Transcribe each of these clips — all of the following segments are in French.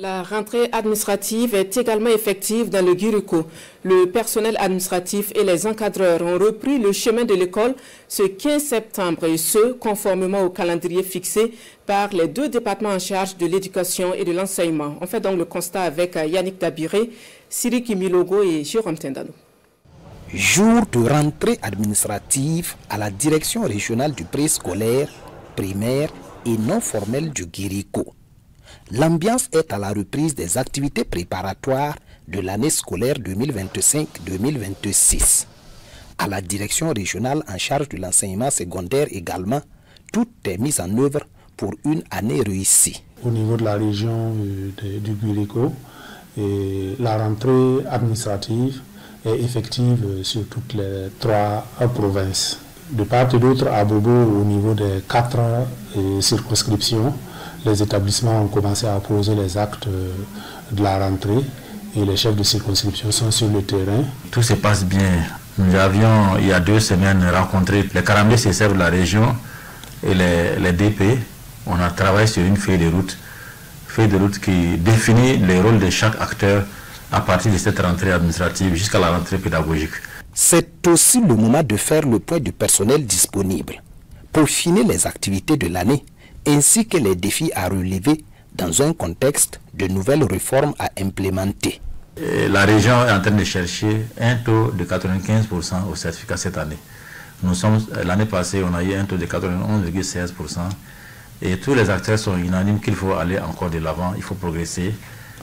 La rentrée administrative est également effective dans le Guiriko. Le personnel administratif et les encadreurs ont repris le chemin de l'école ce 15 septembre et ce, conformément au calendrier fixé par les deux départements en charge de l'éducation et de l'enseignement. On fait donc le constat avec Yannick Dabiré, Siri Kimilogo et Jérôme Tendano. Jour de rentrée administrative à la direction régionale du préscolaire, primaire et non formel du Guiriko. L'ambiance est à la reprise des activités préparatoires de l'année scolaire 2025-2026. À la direction régionale en charge de l'enseignement secondaire également, tout est mis en œuvre pour une année réussie. Au niveau de la région du Guiriko, la rentrée administrative est effective sur toutes les 3 provinces. De part et d'autre, à Bobo, au niveau des 4 circonscriptions, les établissements ont commencé à poser les actes de la rentrée et les chefs de circonscription sont sur le terrain. Tout se passe bien. Nous avions, il y a 2 semaines, rencontré les caramels CCF de la région et les DP. On a travaillé sur une feuille de route qui définit les rôles de chaque acteur à partir de cette rentrée administrative jusqu'à la rentrée pédagogique. C'est aussi le moment de faire le point du personnel disponible, peaufiner les activités de l'année ainsi que les défis à relever dans un contexte de nouvelles réformes à implémenter. La région est en train de chercher un taux de 95% au certificat cette année. L'année passée, on a eu un taux de 91,16% et tous les acteurs sont unanimes qu'il faut aller encore de l'avant, il faut progresser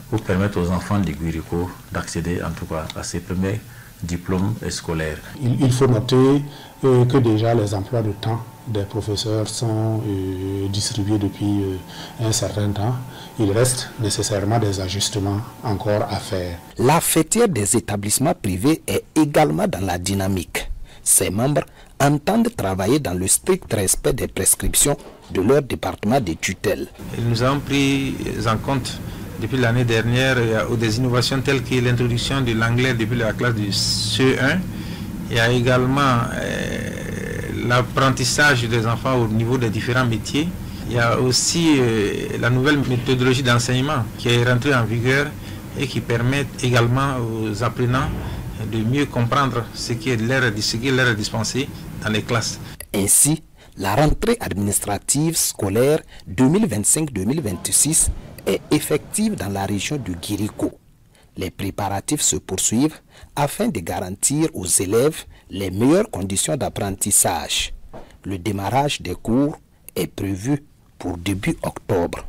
pour permettre aux enfants du Guiriko d'accéder en tout cas à ces premiers diplômes scolaires. Il faut noter que déjà les emplois de temps des professeurs sont distribués depuis un certain temps. Il reste nécessairement des ajustements encore à faire. La fêtière des établissements privés est également dans la dynamique. Ses membres entendent travailler dans le strict respect des prescriptions de leur département de tutelle. Nous avons pris en compte depuis l'année dernière des innovations telles que l'introduction de l'anglais depuis la classe du CE1. Il y a également l'apprentissage des enfants au niveau des différents métiers. Il y a aussi la nouvelle méthodologie d'enseignement qui est rentrée en vigueur et qui permet également aux apprenants de mieux comprendre ce qui leur est dispensé dans les classes. Ainsi, la rentrée administrative scolaire 2025-2026 est effective dans la région du Guiriko. Les préparatifs se poursuivent afin de garantir aux élèves les meilleures conditions d'apprentissage. Le démarrage des cours est prévu pour début octobre.